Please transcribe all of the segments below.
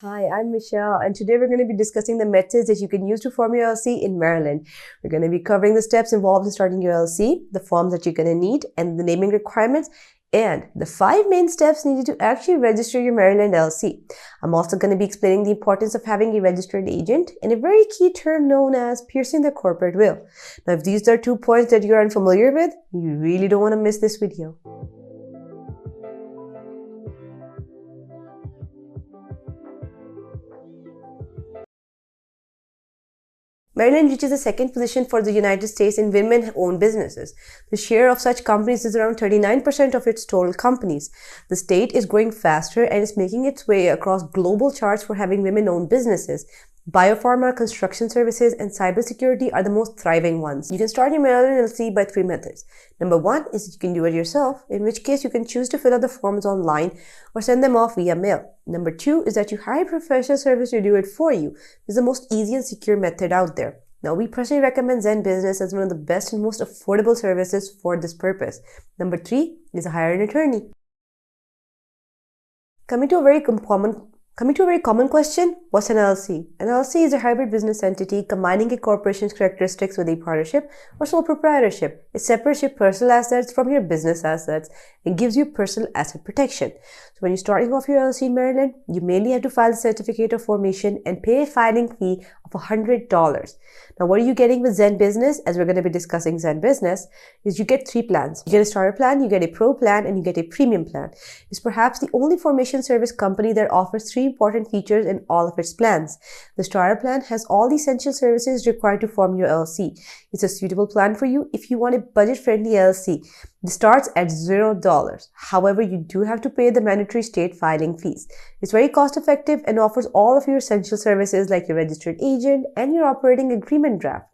Hi, I'm Michelle, and today we're going to be discussing the methods that you can use to form your LLC in Maryland. We're going to be covering the steps involved in starting your LLC, the forms that you're going to need, and the naming requirements, and the 5 main steps needed to actually register your Maryland LLC. I'm also going to be explaining the importance of having a registered agent and a very key term known as piercing the corporate veil. Now, if these are 2 points that you're unfamiliar with, you really don't want to miss this video. Maryland reaches the second position for the United States in women-owned businesses. The share of such companies is around 39% of its total companies. The state is growing faster and is making its way across global charts for having women-owned businesses. Biopharma, construction services, and cybersecurity are the most thriving ones. You can start your Maryland LLC by 3 methods. Number 1 is you can do it yourself, in which case you can choose to fill out the forms online or send them off via mail. Number 2 is that you hire a professional service to do it for you. This is the most easy and secure method out there. Now, we personally recommend ZenBusiness as one of the best and most affordable services for this purpose. Number 3 is hire an attorney. Coming to a very common question, what's an LLC? An LLC is a hybrid business entity combining a corporation's characteristics with a partnership or sole proprietorship. It separates your personal assets from your business assets and gives you personal asset protection. So when you're starting off your LLC in Maryland, you mainly have to file a certificate of formation and pay a filing fee of $100. Now, what are you getting with Zen Business? As we're going to be discussing Zen Business, is you get 3 plans. You get a starter plan, you get a pro plan, and you get a premium plan. It's perhaps the only formation service company that offers 3 important features in all of its plans. The starter plan has all the essential services required to form your LLC. It's a suitable plan for you if you want a budget-friendly LLC. This starts at $0. However, you do have to pay the mandatory state filing fees. It's very cost-effective and offers all of your essential services like your registered agent and your operating agreement draft.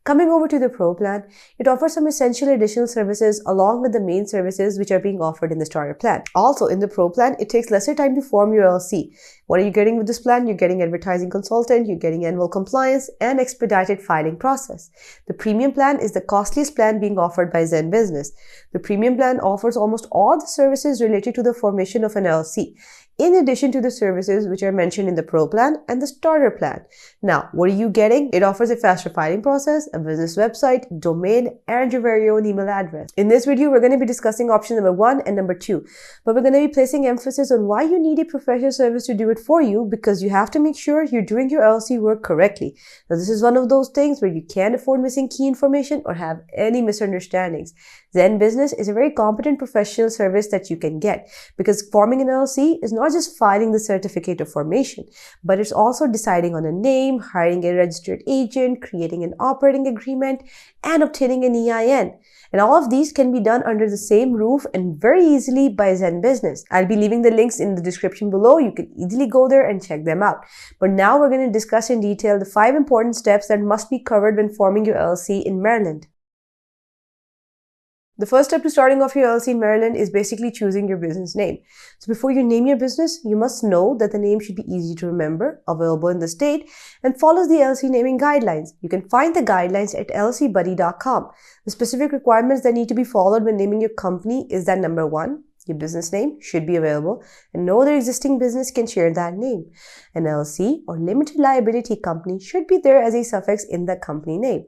Coming over to the Pro plan, it offers some essential additional services along with the main services which are being offered in the starter plan. Also, in the Pro plan, it takes lesser time to form your LLC. What are you getting with this plan? You're getting advertising consultant, you're getting annual compliance, and expedited filing process. The Premium plan is the costliest plan being offered by Zen Business. The Premium plan offers almost all the services related to the formation of an LLC, in addition to the services which are mentioned in the Pro plan and the Starter plan. Now, what are you getting? It offers a faster filing process, a business website, domain, and your very own email address. In this video, we're going to be discussing option number 1 and number 2, but we're going to be placing emphasis on why you need a professional service to do it for you, because you have to make sure you're doing your LLC work correctly. Now, this is one of those things where you can't afford missing key information or have any misunderstandings. Zen Business is a very competent professional service that you can get, because forming an LLC is not just filing the certificate of formation, but it's also deciding on a name, hiring a registered agent, creating an operating agreement, and obtaining an EIN. And all of these can be done under the same roof and very easily by Zen Business. I'll be leaving the links in the description below. You can easily go there and check them out. But now we're going to discuss in detail the 5 important steps that must be covered when forming your LLC in Maryland. The first step to starting off your LLC in Maryland is basically choosing your business name. So before you name your business, you must know that the name should be easy to remember, available in the state, and follows the LLC naming guidelines. You can find the guidelines at llcbuddy.com. The specific requirements that need to be followed when naming your company is that number 1, your business name should be available and no other existing business can share that name. An LLC or limited liability company should be there as a suffix in the company name.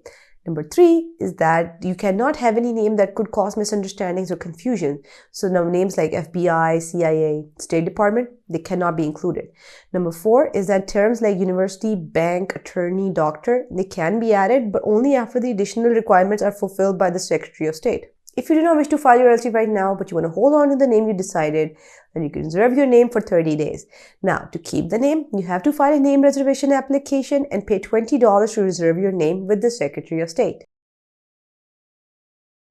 Number 3 is that you cannot have any name that could cause misunderstandings or confusion. So now names like FBI, CIA, State Department, they cannot be included. Number 4 is that terms like university, bank, attorney, doctor, they can be added, but only after the additional requirements are fulfilled by the Secretary of State. If you do not wish to file your LLC right now, but you want to hold on to the name you decided, then you can reserve your name for 30 days. Now, to keep the name, you have to file a name reservation application and pay $20 to reserve your name with the Secretary of State.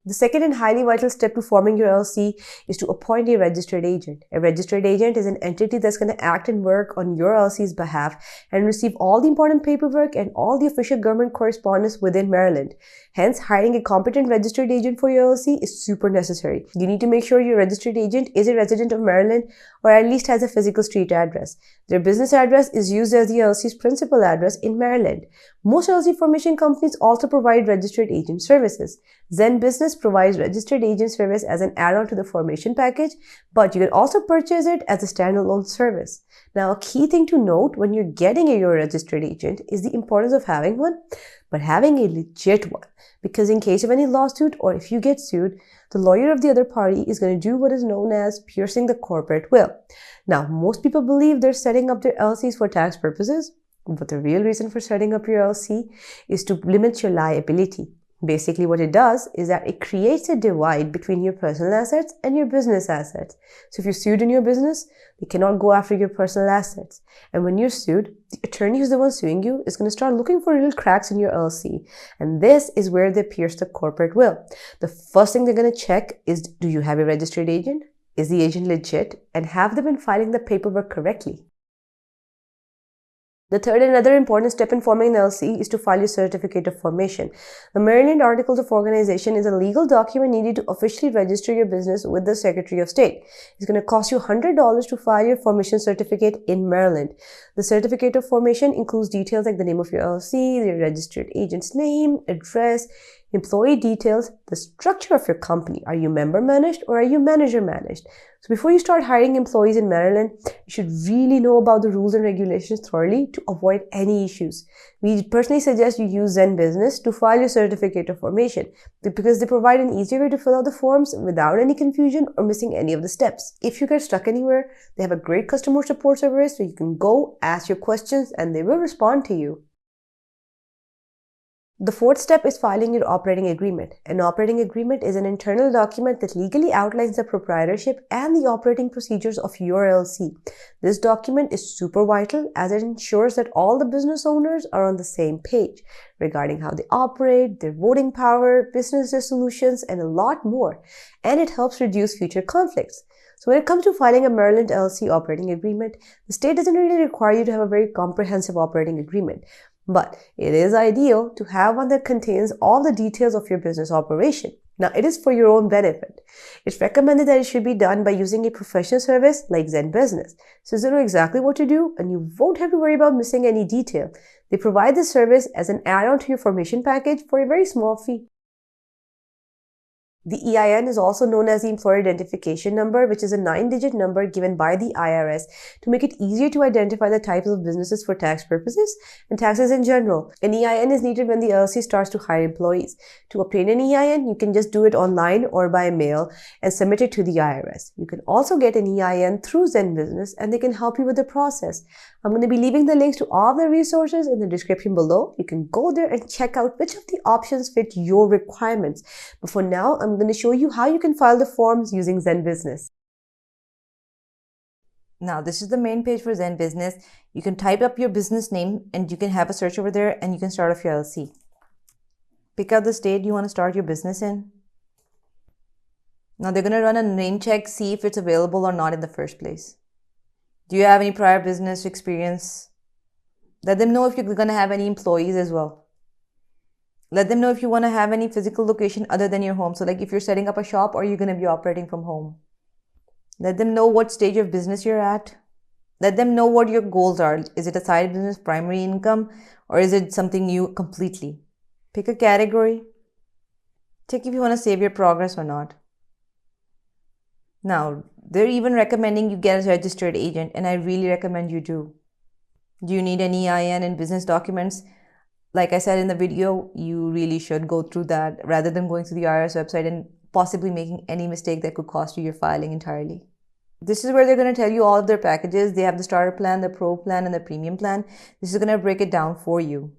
The second and highly vital step to forming your LLC is to appoint a registered agent. A registered agent is an entity that's going to act and work on your LLC's behalf and receive all the important paperwork and all the official government correspondence within Maryland. Hence, hiring a competent registered agent for your LLC is super necessary. You need to make sure your registered agent is a resident of Maryland or at least has a physical street address. Their business address is used as the LLC's principal address in Maryland. Most LLC formation companies also provide registered agent services. Zen Business provides registered agent service as an add-on to the formation package, but you can also purchase it as a standalone service. Now, a key thing to note when you're getting your registered agent is the importance of having one, but having a legit one. Because in case of any lawsuit or if you get sued, the lawyer of the other party is going to do what is known as piercing the corporate will. Now, most people believe they're setting up their LLCs for tax purposes, but the real reason for setting up your LLC is to limit your liability. Basically, what it does is that it creates a divide between your personal assets and your business assets. So if you're sued in your business, they cannot go after your personal assets. And when you're sued, the attorney who's the one suing you is going to start looking for little cracks in your LLC. And this is where they pierce the corporate will. The first thing they're going to check is, do you have a registered agent? Is the agent legit? And have they been filing the paperwork correctly? The third and other important step in forming an LLC is to file your certificate of formation. The Maryland Articles of Organization is a legal document needed to officially register your business with the Secretary of State. It's going to cost you $100 to file your formation certificate in Maryland. The certificate of formation includes details like the name of your LLC, your registered agent's name, address, employee details, the structure of your company. Are you member managed or are you manager managed? So before you start hiring employees in Maryland, you should really know about the rules and regulations thoroughly to avoid any issues. We personally suggest you use Zen Business to file your certificate of formation because they provide an easier way to fill out the forms without any confusion or missing any of the steps. If you get stuck anywhere, they have a great customer support service where you can go, ask your questions, and they will respond to you. The fourth step is filing your operating agreement. An operating agreement is an internal document that legally outlines the proprietorship and the operating procedures of your LLC. This document is super vital as it ensures that all the business owners are on the same page regarding how they operate, their voting power, business resolutions, and a lot more. And it helps reduce future conflicts. So when it comes to filing a Maryland LLC operating agreement, the state doesn't really require you to have a very comprehensive operating agreement. But it is ideal to have one that contains all the details of your business operation. Now, it is for your own benefit. It's recommended that it should be done by using a professional service like Zen Business, since they know exactly what to do and you won't have to worry about missing any detail. They provide this service as an add-on to your formation package for a very small fee. The EIN is also known as the Employer Identification Number, which is a 9-digit number given by the IRS to make it easier to identify the types of businesses for tax purposes and taxes in general. An EIN is needed when the LLC starts to hire employees. To obtain an EIN, you can just do it online or by mail and submit it to the IRS. You can also get an EIN through Zen Business and they can help you with the process. I'm going to be leaving the links to all the resources in the description below. You can go there and check out which of the options fit your requirements. But for now, I'm going to show you how you can file the forms using Zen Business. Now, this is the main page for Zen Business. You can type up your business name and you can have a search over there and you can start off your LLC. Pick out the state you want to start your business in. Now, they're going to run a name check, see if it's available or not in the first place. Do you have any prior business experience? Let them know if you're going to have any employees as well. Let them know if you want to have any physical location other than your home. So like if you're setting up a shop or you're going to be operating from home. Let them know what stage of business you're at. Let them know what your goals are. Is it a side business, primary income, or is it something new completely? Pick a category. Check if you want to save your progress or not. Now, they're even recommending you get a registered agent, and I really recommend you do. Do you need an EIN and business documents? Like I said in the video, you really should go through that rather than going to the IRS website and possibly making any mistake that could cost you your filing entirely. This is where they're going to tell you all of their packages. They have the starter plan, the pro plan, and the premium plan. This is going to break it down for you.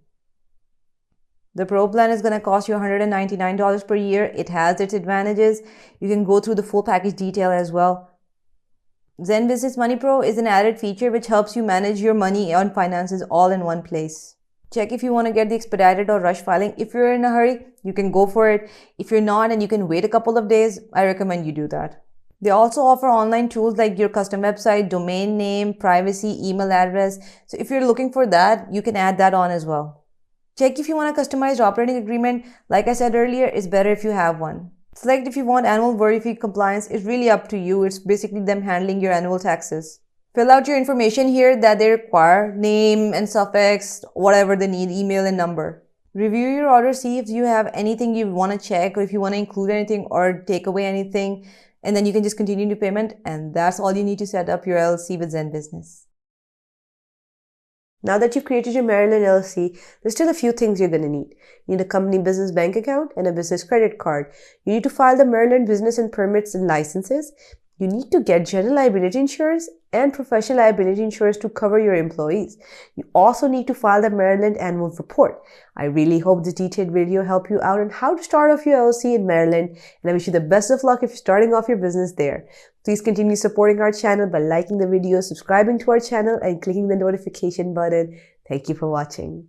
The pro plan is going to cost you $199 per year. It has its advantages. You can go through the full package detail as well. Zen Business Money Pro is an added feature which helps you manage your money and finances all in one place. Check if you want to get the expedited or rush filing. If you're in a hurry, you can go for it. If you're not and you can wait a couple of days, I recommend you do that. They also offer online tools like your custom website, domain name, privacy, email address. So if you're looking for that, you can add that on as well. Check if you want a customized operating agreement. Like I said earlier, it's better if you have one. Select if you want annual worry-free compliance. It's really up to you. It's basically them handling your annual taxes. Fill out your information here that they require, name and suffix, whatever they need, email and number. Review your order, see if you have anything you want to check or if you want to include anything or take away anything, and then you can just continue to payment, and that's all you need to set up your LLC with Zen Business. Now that you've created your Maryland LLC, there's still a few things you're going to need. You need a company business bank account and a business credit card. You need to file the Maryland business and permits and licenses. You need to get general liability insurance and professional liability insurance to cover your employees. You also need to file the Maryland annual report. I really hope this detailed video helped you out on how to start off your LLC in Maryland, and I wish you the best of luck if you're starting off your business there. Please continue supporting our channel by liking the video, subscribing to our channel, and clicking the notification button. Thank you for watching.